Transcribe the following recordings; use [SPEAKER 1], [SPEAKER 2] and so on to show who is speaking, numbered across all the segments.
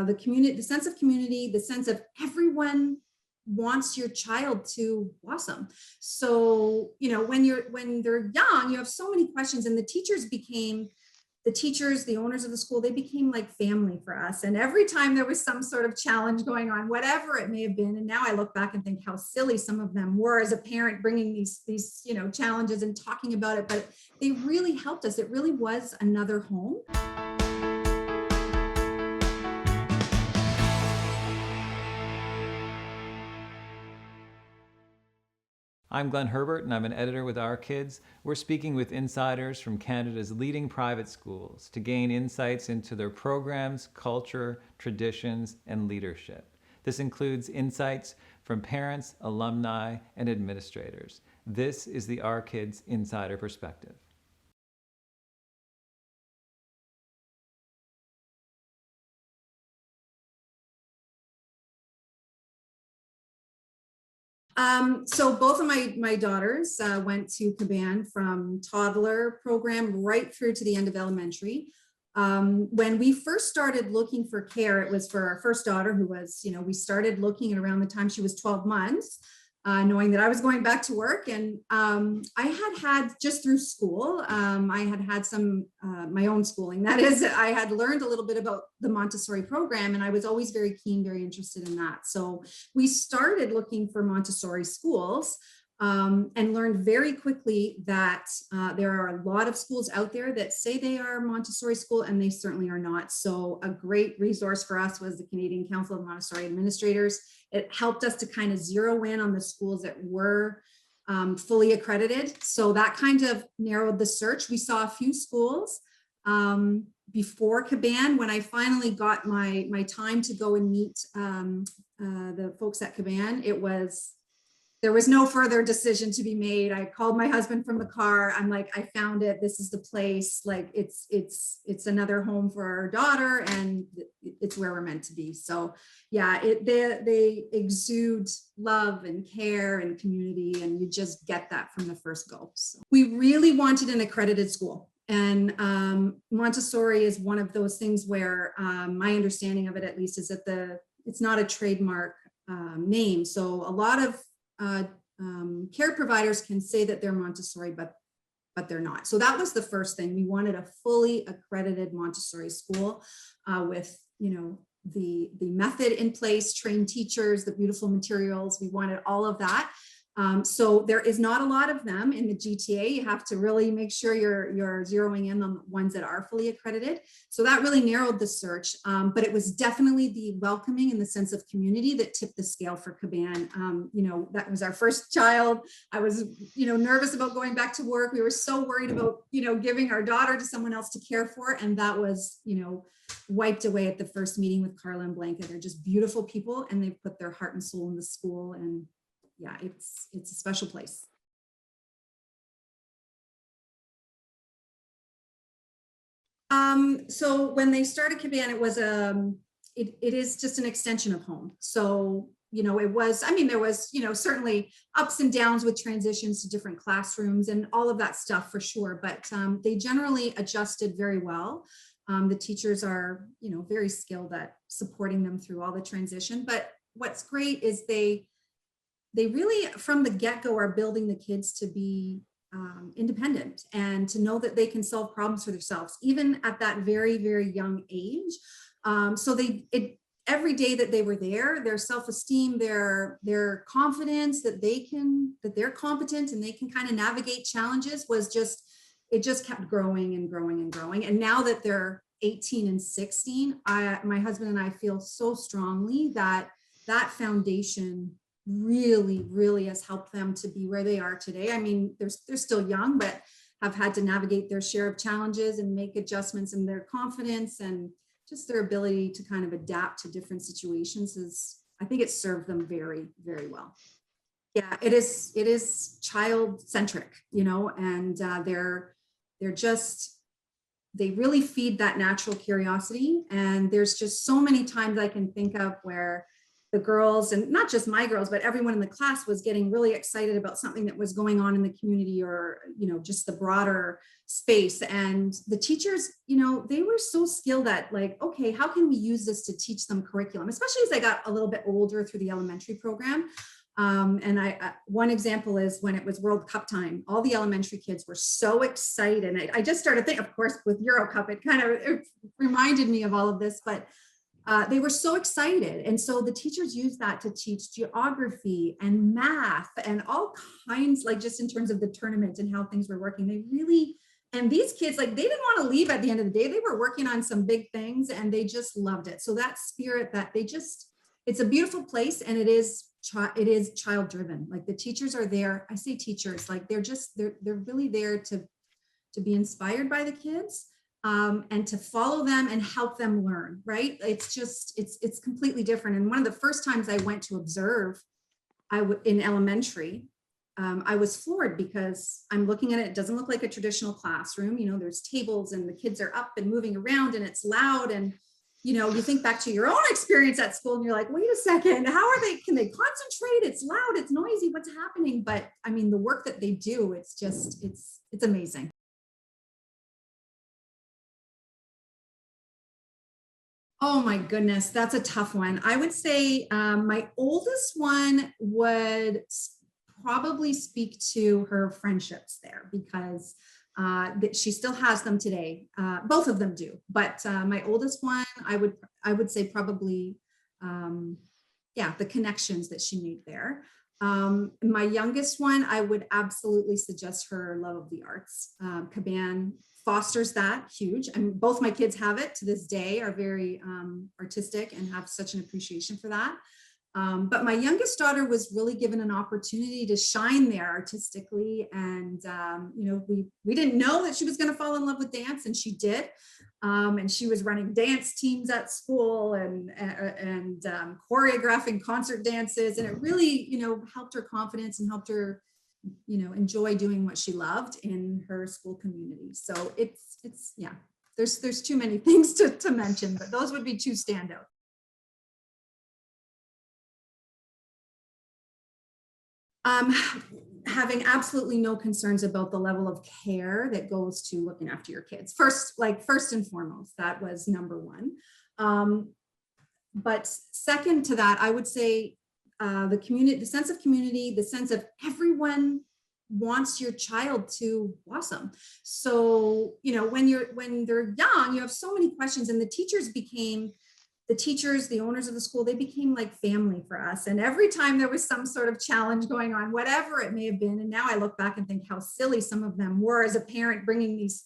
[SPEAKER 1] the community, the sense of community, the sense of everyone wants your child to blossom. So, you know, when they're young, you have so many questions, and the teachers, the owners of the school, they became like family for us. And every time there was some sort of challenge going on, whatever it may have been, and now I look back and think how silly some of them were as a parent, bringing these, you know, challenges and talking about it, but they really helped us. It really was another home.
[SPEAKER 2] I'm Glenn Herbert, and I'm an editor with Our Kids. We're speaking with insiders from Canada's leading private schools to gain insights into their programs, culture, traditions, and leadership. This includes insights from parents, alumni, and administrators. This is the Our Kids Insider Perspective.
[SPEAKER 1] So both of my daughters went to Kaban from toddler program right through to the end of elementary. When we first started looking for care, it was for our first daughter, who was, you know, we started looking at around the time she was 12 months, knowing that I was going back to work. And I had just through school, I had some, my own schooling. That is, I had learned a little bit about the Montessori program, and I was always very keen, very interested in that. So we started looking for Montessori schools, and learned very quickly that there are a lot of schools out there that say they are Montessori school, and they certainly are not. So a great resource for us was the Canadian Council of Montessori Administrators. It helped us to kind of zero in on the schools that were fully accredited. So that kind of narrowed the search. We saw a few schools before Kaban. When I finally got my time to go and meet the folks at Kaban, there was no further decision to be made. I called my husband from the car. I'm like, I found it. This is the place. Like, it's another home for our daughter, and it's where we're meant to be. So yeah, they exude love and care and community, and you just get that from the first go. So we really wanted an accredited school. And Montessori is one of those things where my understanding of it, at least, is that it's not a trademark name. So a lot of care providers can say that they're Montessori, but they're not. So that was the first thing. We wanted a fully accredited Montessori school with, you know, the method in place, trained teachers, the beautiful materials. We wanted all of that. So there is not a lot of them in the GTA. You have to really make sure you're zeroing in on the ones that are fully accredited. So that really narrowed the search, but it was definitely the welcoming and the sense of community that tipped the scale for Kaban. You know, that was our first child. I was, you know, nervous about going back to work. We were so worried about, you know, giving our daughter to someone else to care for. And that was, you know, wiped away at the first meeting with Carla and Blanca. They're just beautiful people, and they've put their heart and soul in the school. And yeah, it's a special place. So when they started Kaban, it was it is just an extension of home. So, you know, it was, I mean, there was, you know, certainly ups and downs with transitions to different classrooms and all of that stuff for sure, but they generally adjusted very well. The teachers are, you know, very skilled at supporting them through all the transition. But what's great is they really, from the get-go, are building the kids to be independent and to know that they can solve problems for themselves, even at that very, very young age. So every day that they were there, their self-esteem, their confidence that they're competent and they can kind of navigate challenges it just kept growing and growing and growing. And now that they're 18 and 16, my husband and I feel so strongly that foundation really, really has helped them to be where they are today. I mean, they're still young, but have had to navigate their share of challenges and make adjustments in their confidence, and just their ability to kind of adapt to different situations I think it served them very, very well. Yeah, it is child-centric, you know, and they really feed that natural curiosity. And there's just so many times I can think of where the girls, and not just my girls, but everyone in the class was getting really excited about something that was going on in the community, or, just the broader space. And the teachers, they were so skilled at, like, okay, how can we use this to teach them curriculum, especially as I got a little bit older through the elementary program. And one example is when it was World Cup time, all the elementary kids were so excited. And I just started thinking, of course, with Euro Cup, it reminded me of all of this, but they were so excited. And so the teachers used that to teach geography and math and all kinds, like just in terms of the tournament and how things were working. And these kids, like, they didn't want to leave at the end of the day. They were working on some big things and they just loved it. So that spirit, that it's a beautiful place, and it is child driven. Like, the teachers are there. I say teachers, like, they're really there to be inspired by the kids, and to follow them and help them learn, right? It's completely different. And one of the first times I went to observe, in elementary, I was floored because I'm looking at it. It doesn't look like a traditional classroom. There's tables and the kids are up and moving around and it's loud. And, you think back to your own experience at school and you're like, wait a second, can they concentrate? It's loud, it's noisy, what's happening? But I mean, the work that they do, it's amazing. Oh my goodness, that's a tough one. I would say my oldest one would probably speak to her friendships there, because she still has them today. Both of them do, but my oldest one, I would say probably, the connections that she made there. My youngest one, I would absolutely suggest her love of the arts. Kaban fosters that huge. I mean, both my kids have it to this day, are very artistic and have such an appreciation for that. But my youngest daughter was really given an opportunity to shine there artistically. And, we didn't know that she was going to fall in love with dance, and she did. And she was running dance teams at school and choreographing concert dances. And it really, helped her confidence and helped her, enjoy doing what she loved in her school community. So there's too many things to mention, but those would be two standouts. Having absolutely no concerns about the level of care that goes to looking after your kids. First and foremost, that was number one. But second to that, I would say the community, the sense of community, the sense of everyone wants your child to blossom. So, when they're young, you have so many questions, and the teachers, the owners of the school, they became like family for us. And every time there was some sort of challenge going on, whatever it may have been. And now I look back and think how silly some of them were as a parent, bringing these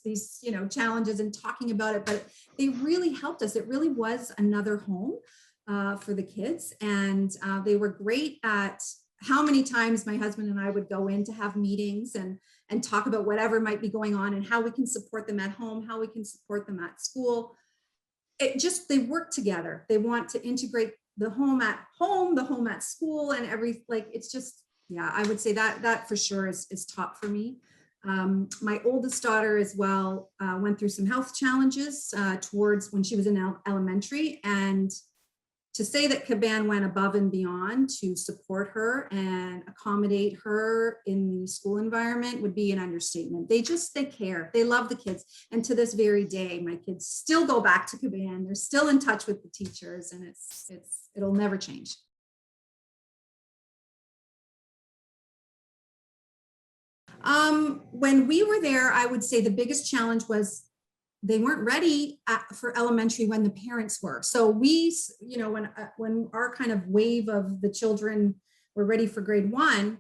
[SPEAKER 1] challenges and talking about it, but they really helped us. It really was another home for the kids. And they were great at how many times my husband and I would go in to have meetings and talk about whatever might be going on and how we can support them at home, how we can support them at school. They work together. They want to integrate the home at home, the home at school, and I would say that for sure is top for me. My oldest daughter as well went through some health challenges towards when she was in elementary, and to say that Kaban went above and beyond to support her and accommodate her in the school environment would be an understatement. They care. They love the kids. And to this very day, my kids still go back to Kaban. They're still in touch with the teachers, and it'll never change. When we were there, I would say the biggest challenge was they weren't ready for elementary when the parents were. So we, when our kind of wave of the children were ready for grade 1,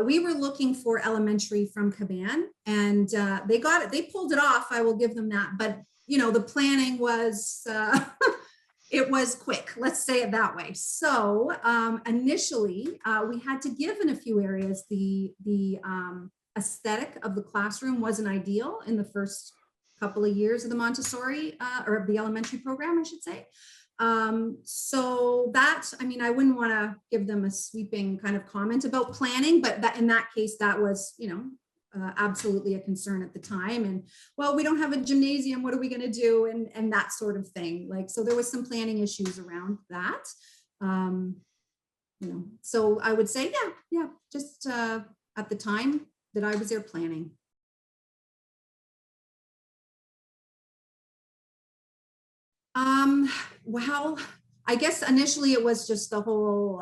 [SPEAKER 1] we were looking for elementary from Kaban, and they got it. They pulled it off. I will give them that. But, the planning was, it was quick. Let's say it that way. So initially, we had to give in a few areas. The aesthetic of the classroom wasn't ideal in the first couple of years of the Montessori or of the elementary program, I should say. So that, I wouldn't want to give them a sweeping kind of comment about planning, but that in that case, that was, absolutely a concern at the time. And well, we don't have a gymnasium. What are we going to do? And that sort of thing. So there was some planning issues around that. So I would say, yeah, just at the time that I was there planning. Well, I guess initially it was just the whole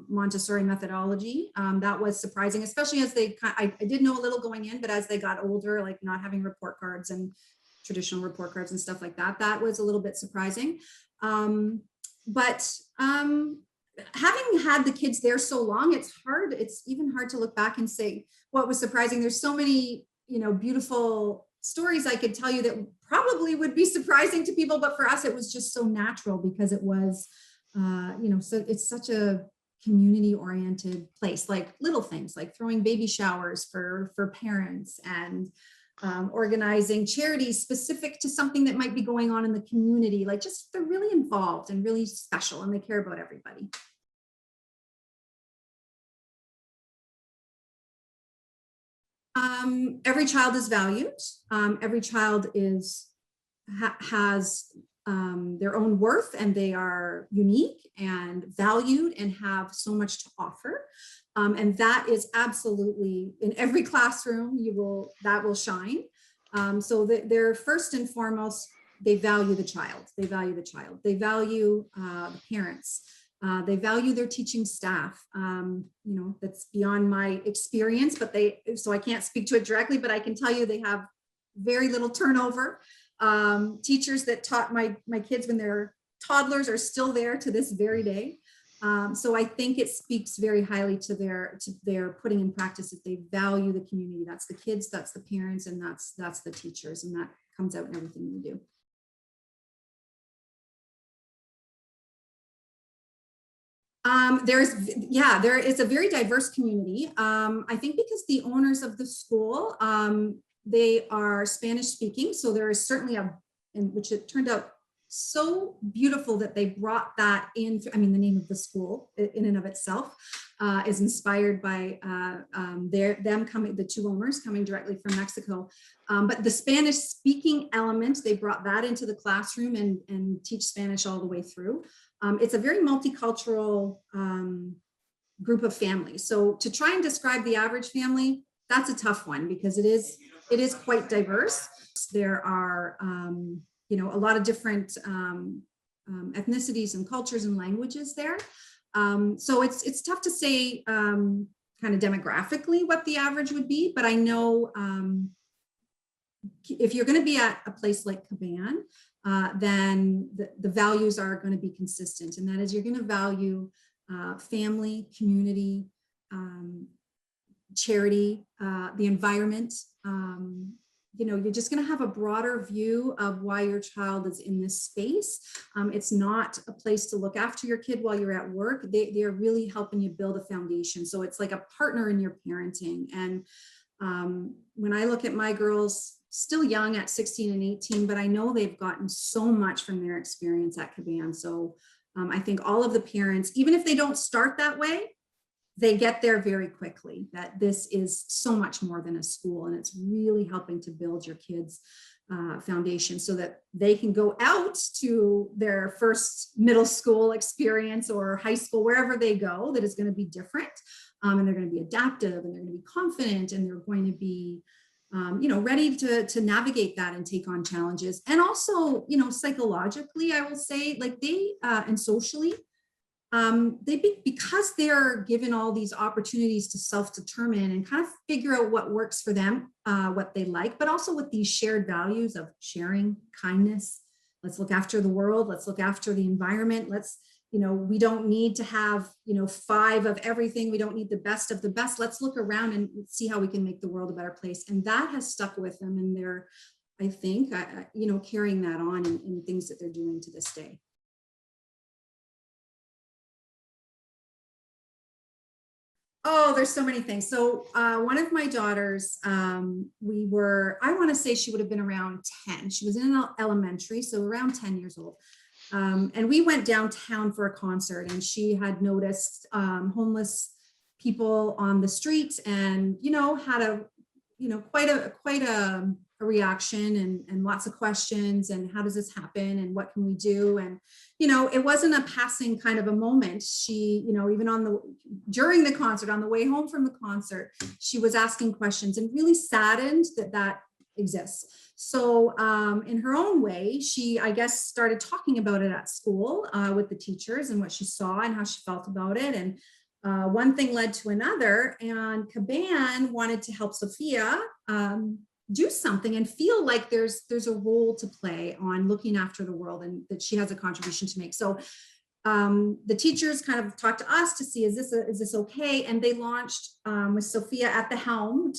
[SPEAKER 1] Montessori methodology. That was surprising, especially as I did know a little going in, but as they got older, like not having report cards and traditional report cards and stuff like that, that was a little bit surprising. But having had the kids there so long, it's even hard to look back and say what was surprising. There's so many, beautiful stories I could tell you that probably would be surprising to people, but for us, it was just so natural because it was, so it's such a community oriented place, like little things like throwing baby showers for parents and organizing charities specific to something that might be going on in the community. Like just, they're really involved and really special and they care about everybody. Every child is valued. Every child has their own worth and they are unique and valued and have so much to offer. And that is absolutely in every classroom, that will shine. So they're first and foremost, they value the child. They value the child. They value the parents. They value their teaching staff. That's beyond my experience, so I can't speak to it directly, but I can tell you they have very little turnover. Teachers that taught my kids when they're toddlers are still there to this very day. So I think it speaks very highly to their putting in practice that they value the community. That's the kids, that's the parents, and that's the teachers, and that comes out in everything we do. There is a very diverse community. I think because the owners of the school, they are Spanish speaking. So there is certainly in which it turned out so beautiful that they brought that in. I mean, the name of the school in and of itself is inspired by the two owners coming directly from Mexico. But the Spanish speaking element, they brought that into the classroom and teach Spanish all the way through. It's a very multicultural group of families. So to try and describe the average family, that's a tough one because it is quite diverse. There are, a lot of different ethnicities and cultures and languages there. So it's tough to say kind of demographically what the average would be, but I know if you're going to be at a place like Kaban, then the values are going to be consistent. And that is, you're going to value family, community, charity, the environment. You're just going to have a broader view of why your child is in this space. It's not a place to look after your kid while you're at work. They are really helping you build a foundation. So it's like a partner in your parenting. And when I look at my girls, still young at 16 and 18, but I know they've gotten so much from their experience at Kaban. So I think all of the parents, even if they don't start that way, they get there very quickly, that this is so much more than a school. And it's really helping to build your kids' foundation so that they can go out to their first middle school experience or high school, wherever they go, that is going to be different. And they're going to be adaptive and they're going to be confident and they're going to be ready to navigate that and take on challenges. And also, psychologically, I will say, like and socially, because they're given all these opportunities to self-determine and kind of figure out what works for them, what they like, but also with these shared values of sharing, kindness. Let's look after the world. Let's look after the environment. We don't need to have, 5 of everything. We don't need the best of the best. Let's look around and see how we can make the world a better place. And that has stuck with them. And they're, I think, carrying that on in things that they're doing to this day. Oh, there's so many things. So one of my daughters, I want to say she would have been around 10. She was in elementary, so around 10 years old. And we went downtown for a concert and she had noticed homeless people on the streets and, had quite a a reaction and lots of questions and how does this happen and what can we do? And, you know, it wasn't a passing kind of a moment. She, you know, even during the concert, on the way home from the concert, she was asking questions and really saddened that exists. So in her own way, she, I guess, started talking about it at school with the teachers and what she saw and how she felt about it. And one thing led to another, and Kaban wanted to help Sophia do something and feel like there's a role to play on looking after the world and that she has a contribution to make. So the teachers kind of talked to us to see, is this okay? And they launched, with Sophia at the helm,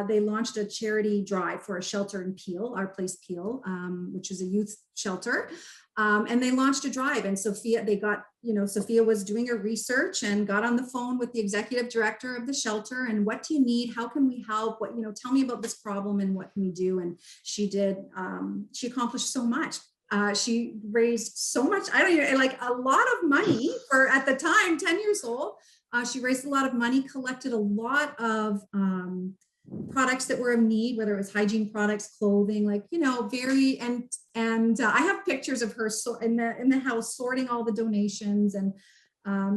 [SPEAKER 1] they launched a charity drive for a shelter in Peel, Our Place Peel, which is a youth shelter. And they launched a drive, and Sophia was doing her research and got on the phone with the executive director of the shelter. And what do you need? How can we help? What, tell me about this problem and what can we do? And she did, she accomplished so much. She raised so much, a lot of money for, at the time, 10 years old. She raised a lot of money, collected a lot of products that were of need, whether it was hygiene products, clothing, very, and I have pictures of her in the house sorting all the donations, and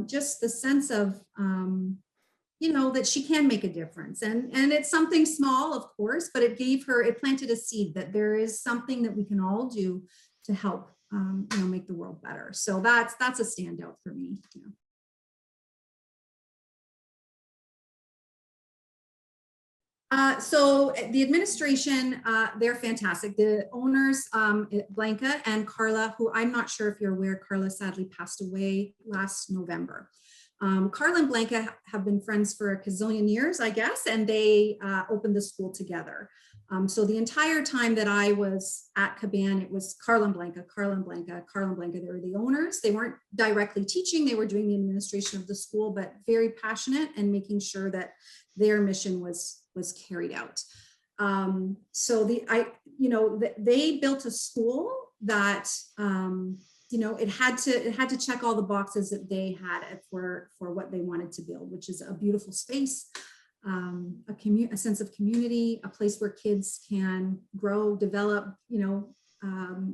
[SPEAKER 1] just the sense of, that she can make a difference. And it's something small, of course, but it planted a seed that there is something that we can all do to help, make the world better. So that's a standout for me. So the administration, they're fantastic. The owners, Blanca and Carla, who I'm not sure if you're aware, Carla sadly passed away last November. Carla and Blanca have been friends for a gazillion years, I guess, and they opened the school together. So the entire time that I was at Kaban, it was Carla and Blanca. They were the owners. They weren't directly teaching. They were doing the administration of the school, but very passionate and making sure that their mission was carried out. So they built a school that, it had to check all the boxes that they had for what they wanted to build, which is a beautiful space, a sense of community, a place where kids can grow, develop,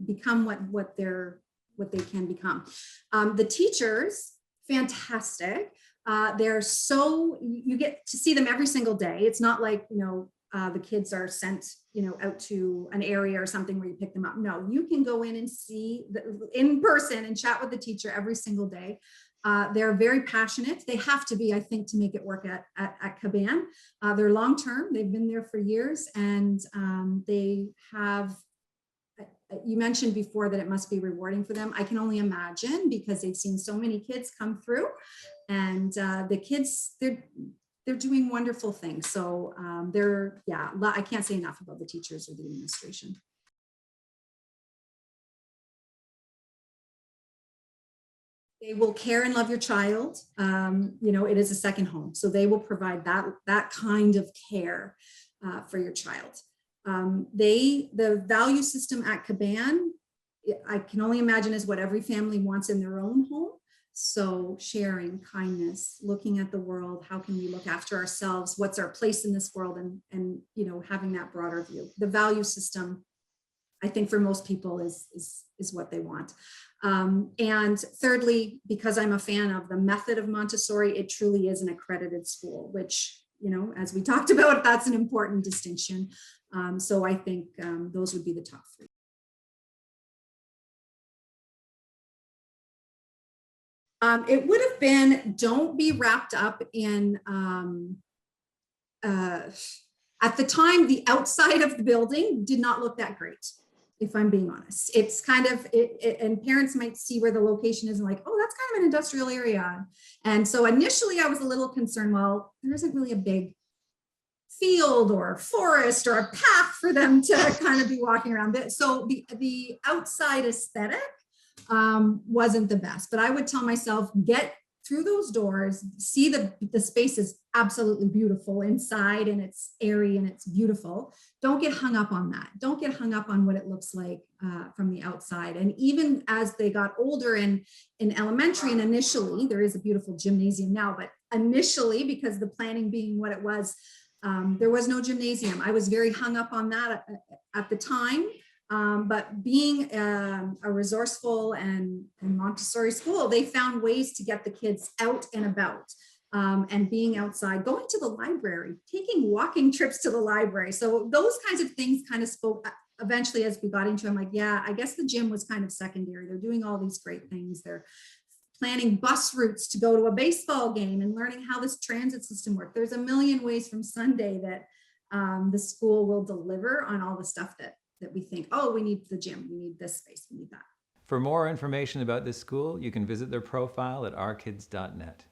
[SPEAKER 1] become what they can become. The teachers, fantastic. They're so, you get to see them every single day. It's not like, the kids are sent, out to an area or something where you pick them up. No, you can go in and see in person and chat with the teacher every single day. They're very passionate. They have to be, I think, to make it work at Kaban. They're long-term. They've been there for years, and they have, you mentioned before that it must be rewarding for them. I can only imagine, because they've seen so many kids come through, and the kids, they're doing wonderful things. So I can't say enough about the teachers or the administration. They will care and love your child. It is a second home. So they will provide that kind of care for your child. The value system at Kaban, I can only imagine, is what every family wants in their own home. So sharing, kindness, looking at the world, how can we look after ourselves? What's our place in this world? And having that broader view. The value system, I think, for most people is what they want. And thirdly, because I'm a fan of the method of Montessori, it truly is an accredited school, which, as we talked about, that's an important distinction. So I think those would be the top three. It would have been, don't be wrapped up in, at the time, the outside of the building did not look that great, if I'm being honest. It's kind of, and parents might see where the location is and like, oh, that's kind of an industrial area. And so initially I was a little concerned, well, there isn't really a big field or forest or a path for them to kind of be walking around. So the outside aesthetic wasn't the best, but I would tell myself, get through those doors, see the space is absolutely beautiful inside, and it's airy and it's beautiful. Don't get hung up on that. Don't get hung up on what it looks like from the outside. And even as they got older in elementary, and initially, there is a beautiful gymnasium now, but initially, because the planning being what it was, There was no gymnasium. I was very hung up on that at the time. But being a resourceful and Montessori school, they found ways to get the kids out and about, and being outside, going to the library, taking walking trips to the library. So those kinds of things kind of spoke eventually as we got into it. I'm like, yeah, I guess the gym was kind of secondary. They're doing all these great things. They're planning bus routes to go to a baseball game and learning how this transit system works. There's a million ways from Sunday that the school will deliver on all the stuff that we think, oh, we need the gym, we need this space, we need that.
[SPEAKER 2] For more information about this school, you can visit their profile at ourkids.net.